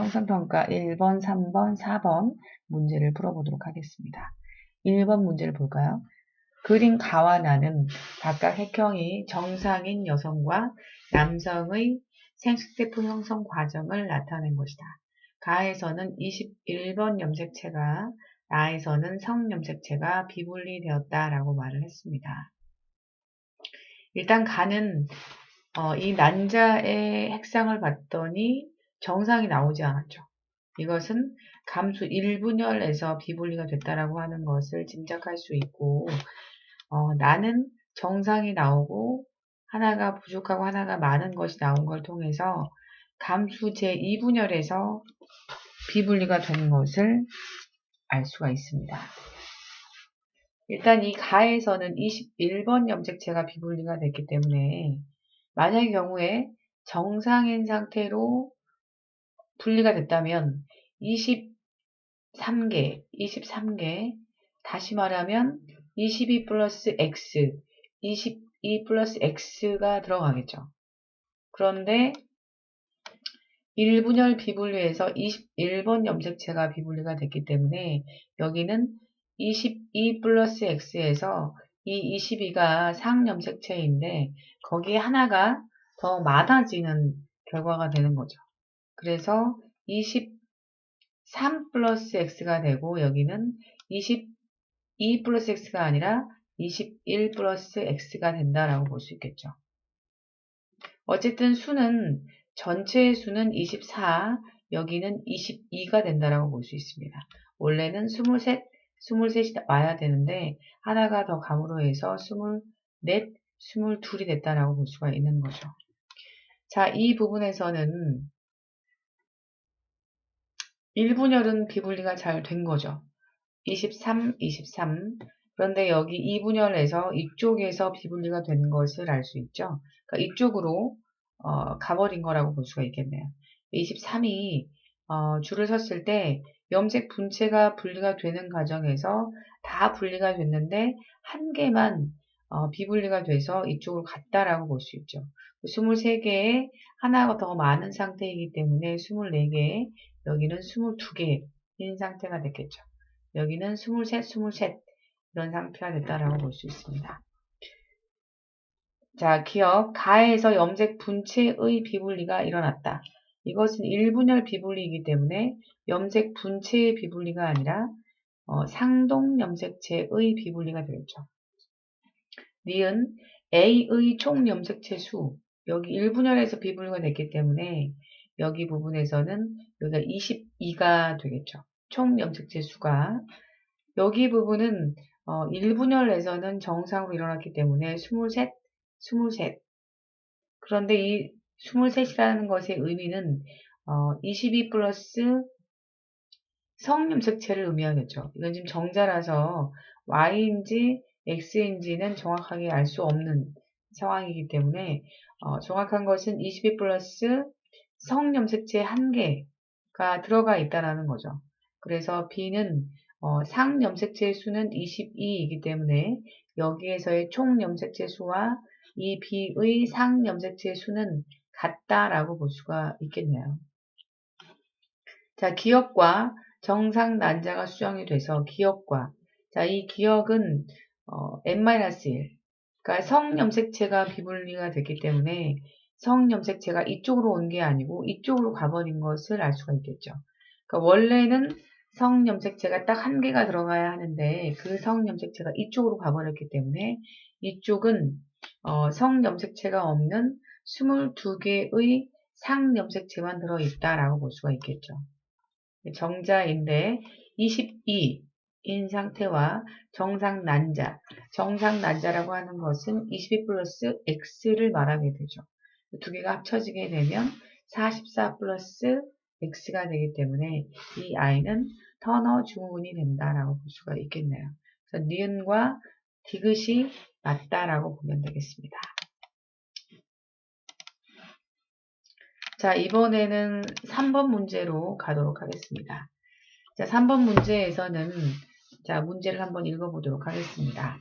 형성평가 1번, 3번, 4번 문제를 풀어보도록 하겠습니다. 1번 문제를 볼까요? 그린 가와 나는 각각 획형이 정상인 여성과 남성의 생식세포 형성 과정을 나타낸 것이다. 가에서는 21번 염색체가, 나에서는 성염색체가 비분리되었다라고 말을 했습니다. 일단 가는 이 난자의 핵상을 봤더니 정상이 나오지 않았죠. 이것은 감수 1분열에서 비분리가 됐다라고 하는 것을 짐작할 수 있고, 나는 정상이 나오고 하나가 부족하고 하나가 많은 것이 나온 걸 통해서 감수 제2분열에서 비분리가 된 것을 알 수가 있습니다. 일단 이 가에서는 21번 염색체가 비분리가 됐기 때문에 만약의 경우에 정상인 상태로 분리가 됐다면 23개, 다시 말하면 22 플러스 X, 22 플러스 X가 들어가겠죠. 그런데 1분열 비분리에서 21번 염색체가 비분리가 됐기 때문에 여기는 22 플러스 X에서 이 22가 상염색체인데 거기에 하나가 더 많아지는 결과가 되는 거죠. 그래서 23 플러스 X가 되고 여기는 22 플러스 X가 아니라 21 플러스 X가 된다라고 볼 수 있겠죠. 어쨌든 수는 전체의 수는 24, 여기는 22가 된다라고 볼 수 있습니다. 원래는 23이 와야 되는데 하나가 더 감으로 해서 24, 22이 됐다라고 볼 수가 있는 거죠. 자, 이 부분에서는 1분열은 비분리가 잘 된 거죠. 23. 그런데 여기 2분열에서 이쪽에서 비분리가 된 것을 알 수 있죠. 그러니까 이쪽으로 가버린 거라고 볼 수가 있겠네요. 23이 줄을 섰을 때 염색 분체가 분리가 되는 과정에서 다 분리가 됐는데 한 개만 비분리가 돼서 이쪽으로 갔다라고 볼 수 있죠. 23개에 하나가 더 많은 상태이기 때문에 24개, 여기는 22개인 상태가 됐겠죠. 여기는 23 이런 상태가 됐다라고 볼 수 있습니다. 자, 기억, 가에서 염색 분체의 비분리가 일어났다. 이것은 1분열 비분리이기 때문에 염색 분체의 비분리가 아니라 상동 염색체의 비분리가 되겠죠. 니은 A의 총 염색체 수, 여기 1분열에서 비분리가 됐기 때문에 여기 부분에서는 여기가 22가 되겠죠. 총 염색체 수가. 여기 부분은 1분열에서는 정상으로 일어났기 때문에 23. 그런데 이 23이라는 것의 의미는 22 플러스 성염색체를 의미하겠죠. 이건 지금 정자라서 Y인지 X인지는 정확하게 알 수 없는 상황이기 때문에 정확한 것은 22 플러스 성염색체 1개가 들어가 있다는 거죠. 그래서 B는 상염색체의 수는 22이기 때문에 여기에서의 총 염색체 수와 이 B의 상염색체 수는 같다라고 볼 수가 있겠네요. 자, 기역과 정상 난자가 수정이 돼서 기역과, 자, 이 기역은 N-1, 그러니까 성염색체가 비분리가 됐기 때문에 성염색체가 이쪽으로 온 게 아니고 이쪽으로 가버린 것을 알 수가 있겠죠. 그러니까 원래는 성염색체가 딱 1개가 들어가야 하는데 그 성염색체가 이쪽으로 가버렸기 때문에 이쪽은 성염색체가 없는 22개의 상염색체만 들어있다라고 볼 수가 있겠죠. 정자인데 22인 상태와 정상 난자라고 하는 것은 22 플러스 X를 말하게 되죠. 두 개가 합쳐지게 되면 44 플러스 X가 되기 때문에 이 아이는 터너 증후군이 된다라고 볼 수가 있겠네요. 그래서 니은과 디귿이 맞다라고 보면 되겠습니다. 자, 이번에는 3번 문제로 가도록 하겠습니다. 자, 3번 문제에서는 자, 문제를 한번 읽어보도록 하겠습니다.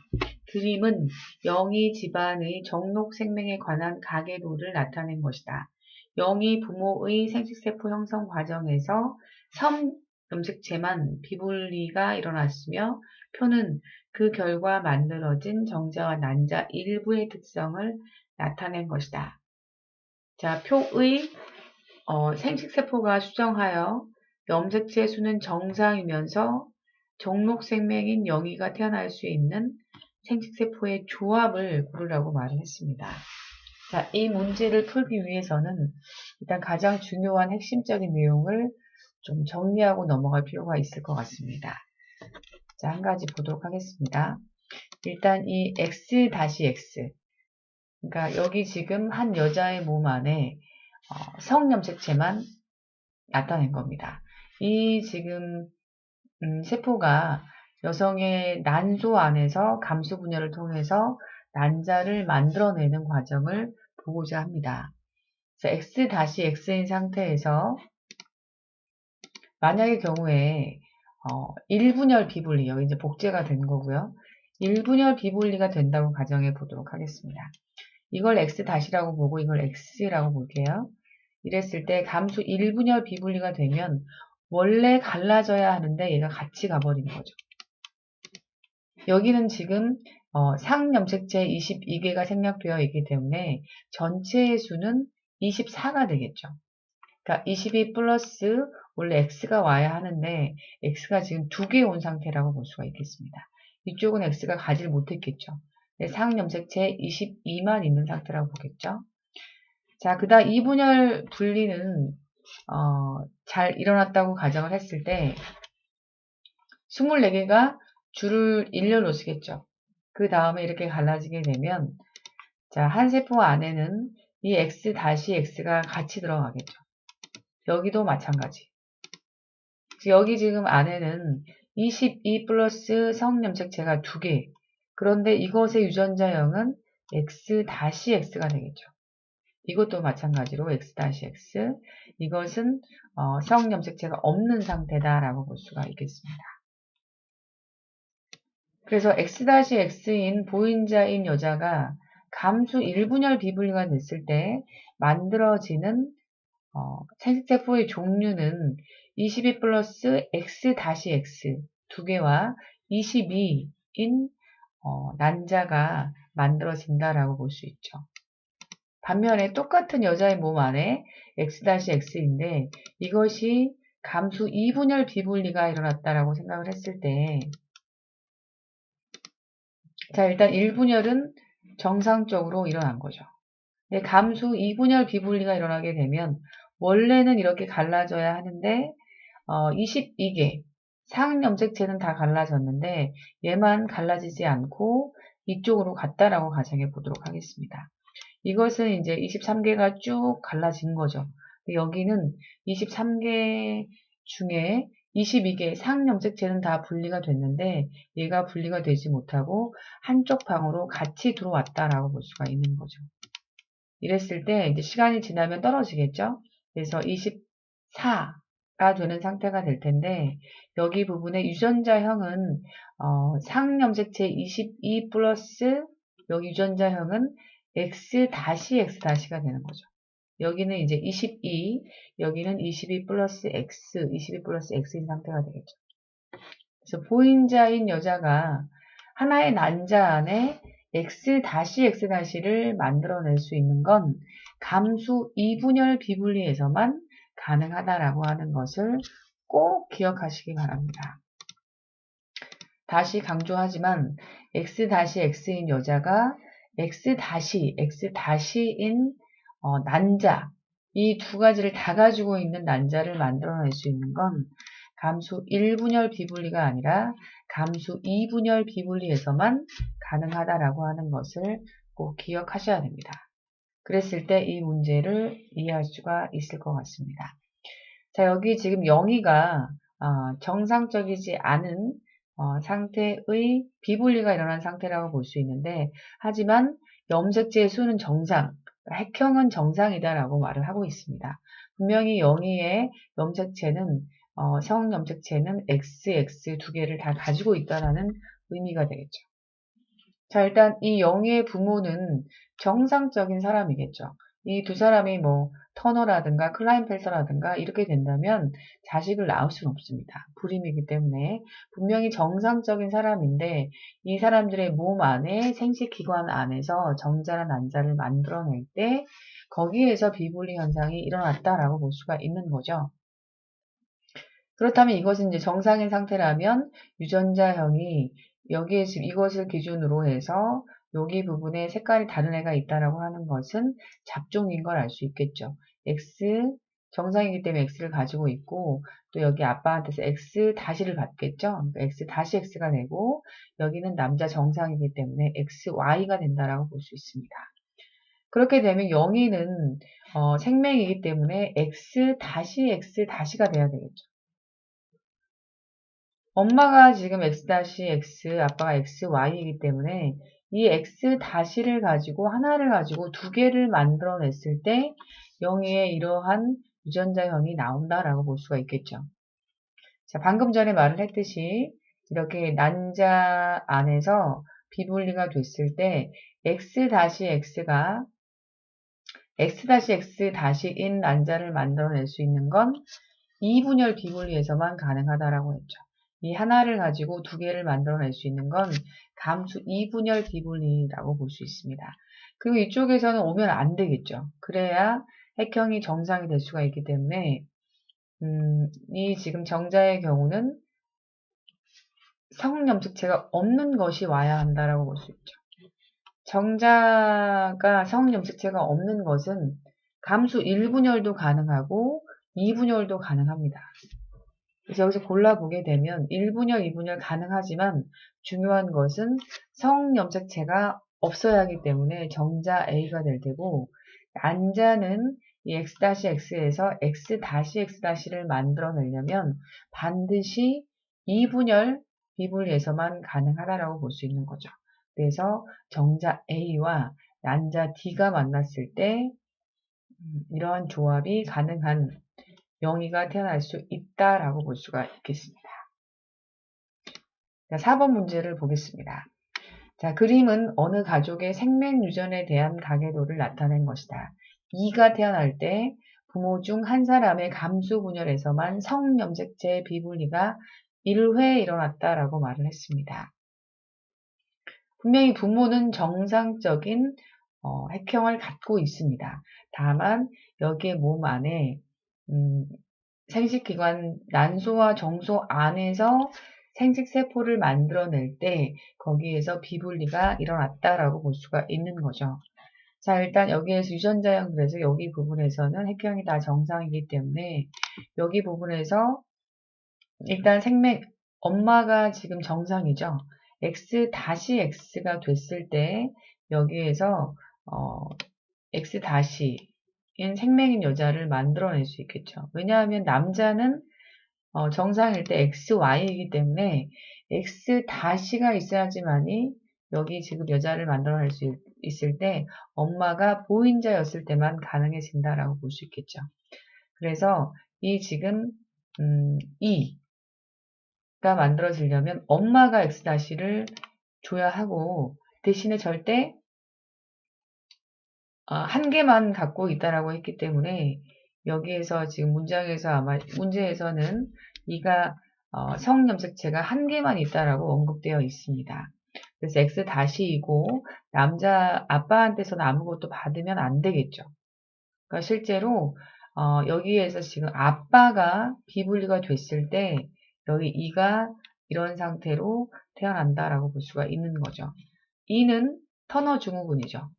그림은 영희 집안의 정록 생명에 관한 가계도를 나타낸 것이다. 영이 부모의 생식세포 형성 과정에서 섬염색체만 비분리가 일어났으며 표는 그 결과 만들어진 정자와 난자 일부의 특성을 나타낸 것이다. 자, 표의 생식세포가 수정하여 염색체 수는 정상이면서 종록생명인 영이가 태어날 수 있는 생식세포의 조합을 고르라고 말을 했습니다. 자, 이 문제를 풀기 위해서는 일단 가장 중요한 핵심적인 내용을 좀 정리하고 넘어갈 필요가 있을 것 같습니다. 자, 한 가지 보도록 하겠습니다. 일단 이 X-X. 그러니까 여기 지금 한 여자의 몸 안에 성염색체만 나타낸 겁니다. 이 지금 세포가 여성의 난소 안에서 감수 분열을 통해서 난자를 만들어내는 과정을 보고자 합니다. 그래서 X-X인 상태에서 만약의 경우에 1분열 비분리, 여기 이제 복제가 된 거고요. 1분열 비분리가 된다고 가정해 보도록 하겠습니다. 이걸 X-라고 보고 이걸 X라고 볼게요. 이랬을 때 감수 1분열 비분리가 되면 원래 갈라져야 하는데 얘가 같이 가버린 거죠. 여기는 지금 상염색체 22개가 생략되어 있기 때문에 전체의 수는 24가 되겠죠. 그러니까 22 플러스 원래 X가 와야 하는데 X가 지금 2개 온 상태라고 볼 수가 있겠습니다. 이쪽은 X가 가질 못했겠죠. 상염색체 22만 있는 상태라고 보겠죠. 자, 그 다음 2분열 분리는 잘 일어났다고 가정을 했을 때 24개가 줄을 일렬 놓으시겠죠. 그 다음에 이렇게 갈라지게 되면 자, 한 세포 안에는 이 X-X가 같이 들어가겠죠. 여기도 마찬가지. 여기 지금 안에는 22 플러스 성염색체가 2개. 그런데 이것의 유전자형은 X-X가 되겠죠. 이것도 마찬가지로 X-X. 이것은 성염색체가 없는 상태다라고 볼 수가 있겠습니다. 그래서 X-X인 보인자인 여자가 감수 1분열 비분리가 됐을 때 만들어지는 생식세포의 종류는 22 플러스 X-X 2개와 22인 난자가 만들어진다라고 볼 수 있죠. 반면에 똑같은 여자의 몸 안에 X-X인데 이것이 감수 2분열 비분리가 일어났다라고 생각을 했을 때 자, 일단 1분열은 정상적으로 일어난 거죠. 근데 감수 2분열 비분리가 일어나게 되면 원래는 이렇게 갈라져야 하는데 22개 상염색체는 다 갈라졌는데 얘만 갈라지지 않고 이쪽으로 갔다라고 가정해 보도록 하겠습니다. 이것은 이제 23개가 쭉 갈라진 거죠. 여기는 23개 중에 22개 상염색체는 다 분리가 됐는데 얘가 분리가 되지 못하고 한쪽 방으로 같이 들어왔다라고 볼 수가 있는 거죠. 이랬을 때 이제 시간이 지나면 떨어지겠죠. 그래서 24가 되는 상태가 될 텐데 여기 부분에 유전자형은 상염색체 22 플러스 여기 유전자형은 X-X가 되는 거죠. 여기는 이제 22, 여기는 22 플러스 X, 22 플러스 X인 상태가 되겠죠. 그래서 보인자인 여자가 하나의 난자 안에 X-X'를 만들어낼 수 있는 건 감수 2분열 비분리에서만 가능하다라고 하는 것을 꼭 기억하시기 바랍니다. 다시 강조하지만 X-X인 여자가 X-인 난자, 이 두 가지를 다 가지고 있는 난자를 만들어낼 수 있는 건 감수 1분열 비분리가 아니라 감수 2분열 비분리에서만 가능하다라고 하는 것을 꼭 기억하셔야 됩니다. 그랬을 때 이 문제를 이해할 수가 있을 것 같습니다. 자, 여기 지금 영이가 정상적이지 않은 상태의 비분리가 일어난 상태라고 볼 수 있는데 하지만 염색체의 수는 정상, 핵형은 정상이다라고 말을 하고 있습니다. 분명히 영이의 염색체는 성염색체는 XX 2개를 다 가지고 있다라는 의미가 되겠죠. 자, 일단 이 영이의 부모는 정상적인 사람이겠죠. 이 두 사람이 뭐 터너라든가 클라인펠터라든가 이렇게 된다면 자식을 낳을 수는 없습니다. 불임이기 때문에 분명히 정상적인 사람인데 이 사람들의 몸 안에 생식기관 안에서 정자나 난자를 만들어낼 때 거기에서 비분리 현상이 일어났다라고 볼 수가 있는 거죠. 그렇다면 이것은 이제 정상인 상태라면 유전자형이 여기에 지금 이것을 기준으로 해서 여기 부분에 색깔이 다른 애가 있다라고 하는 것은 잡종인 걸 알 수 있겠죠. X 정상이기 때문에 X를 가지고 있고 또 여기 아빠한테서 X 다시를 받겠죠. 그러니까 X 다시 X가 되고 여기는 남자 정상이기 때문에 XY가 된다라고 볼 수 있습니다. 그렇게 되면 영희는 생명이기 때문에 X 다시 X 다시가 돼야 되겠죠. 엄마가 지금 X-X, 아빠가 XY이기 때문에 이 X-를 가지고 하나를 가지고 두 개를 만들어냈을 때 영희의 이러한 유전자형이 나온다라고 볼 수가 있겠죠. 자, 방금 전에 말을 했듯이 이렇게 난자 안에서 비분리가 됐을 때 X-X가 X-X-인 난자를 만들어낼 수 있는 건 이분열 비분리에서만 가능하다라고 했죠. 이 하나를 가지고 두 개를 만들어낼 수 있는 건 감수 이분열 비분리라고 볼 수 있습니다. 그리고 이쪽에서는 오면 안 되겠죠. 그래야 핵형이 정상이 될 수가 있기 때문에 이 지금 정자의 경우는 성염색체가 없는 것이 와야 한다라고 볼 수 있죠. 정자가 성염색체가 없는 것은 감수 1분열도 가능하고 2분열도 가능합니다. 그래서 여기서 골라보게 되면 1분열, 2분열 가능하지만 중요한 것은 성염색체가 없어야 하기 때문에 정자 A가 될 테고 난자는 이 X-X에서 X-X'를 만들어내려면 반드시 2분열 비분리에서만 가능하다라고 볼 수 있는 거죠. 그래서 정자 A와 난자 D가 만났을 때 이러한 조합이 가능한 영희가 태어날 수 있다라고 볼 수가 있겠습니다. 자, 4번 문제를 보겠습니다. 자, 그림은 어느 가족의 생명 유전에 대한 가계도를 나타낸 것이다. 2가 태어날 때 부모 중 한 사람의 감수 분열에서만 성염색체 비분리가 1회 일어났다라고 말을 했습니다. 분명히 부모는 정상적인 핵형을 갖고 있습니다. 다만 여기에 몸 안에 생식기관 난소와 정소 안에서 생식세포를 만들어낼 때 거기에서 비분리가 일어났다라고 볼 수가 있는 거죠. 자, 일단 여기에서 유전자형 그래서 여기 부분에서는 핵형이 다 정상이기 때문에 여기 부분에서 일단 엄마가 지금 정상이죠. X-X가 됐을 때 여기에서 X-인 생명인 여자를 만들어낼 수 있겠죠. 왜냐하면 남자는 정상일 때 XY이기 때문에 X-가 있어야지만이 여기 지금 여자를 만들어낼 수 있을 때 엄마가 보인자였을 때만 가능해진다라고 볼 수 있겠죠. 그래서 이 지금 2가 만들어지려면 엄마가 X-를 줘야 하고 대신에 절대 한 개만 갖고 있다라고 했기 때문에 여기에서 지금 문장에서 아마 문제에서는 이가 성염색체가 한 개만 있다라고 언급되어 있습니다. 그래서 X-이고 남자 아빠한테서는 아무것도 받으면 안 되겠죠. 그러니까 실제로 여기에서 지금 아빠가 비분리가 됐을 때 여기 이가 이런 상태로 태어난다라고 볼 수가 있는 거죠. 이는 터너 증후군이죠.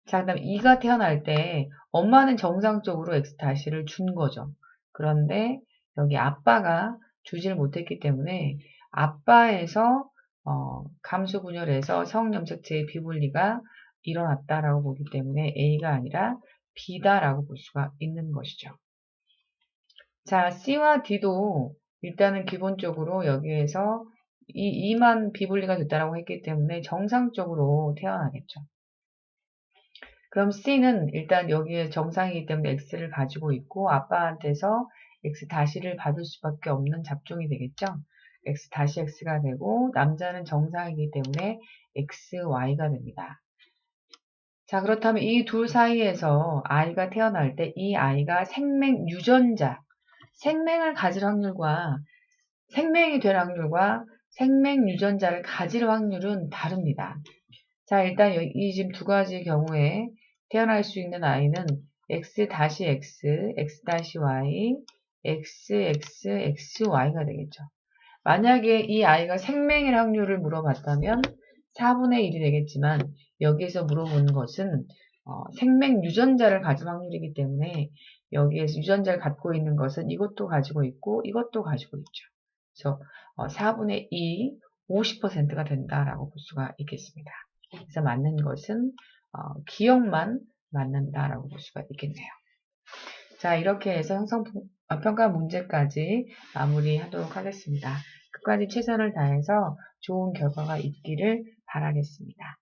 자, 그 다음에 이가 태어날 때 엄마는 정상적으로 X-를 준 거죠. 그런데 여기 아빠가 주지를 못했기 때문에 아빠에서 감수 분열에서 성염색체의 비분리가 일어났다라고 보기 때문에 A가 아니라 B다라고 볼 수가 있는 것이죠. 자, C와 D도 일단은 기본적으로 여기에서 이만 비분리가 됐다라고 했기 때문에 정상적으로 태어나겠죠. 그럼 C는 일단 여기에 정상이기 때문에 X를 가지고 있고 아빠한테서 X-를 받을 수밖에 없는 잡종이 되겠죠. X-X가 되고 남자는 정상이기 때문에 XY가 됩니다. 자, 그렇다면 이 둘 사이에서 아이가 태어날 때 이 아이가 생명 유전자, 생명을 가질 확률과 생명이 될 확률과 생명 유전자를 가질 확률은 다릅니다. 자, 일단 이 지금 두 가지 경우에 태어날 수 있는 아이는 X-X, X-Y, XXXY가 되겠죠. 만약에 이 아이가 생명일 확률을 물어봤다면 4분의 1이 되겠지만 여기에서 물어보는 것은 생명 유전자를 가질 확률이기 때문에 여기에서 유전자를 갖고 있는 것은 이것도 가지고 있고 이것도 가지고 있죠. 그래서 4분의 2, 50%가 된다라고 볼 수가 있겠습니다. 그래서 맞는 것은 기억만 맞는다라고 볼 수가 있겠네요. 자, 이렇게 해서 형성평가 문제까지 마무리하도록 하겠습니다. 끝까지 최선을 다해서 좋은 결과가 있기를 바라겠습니다.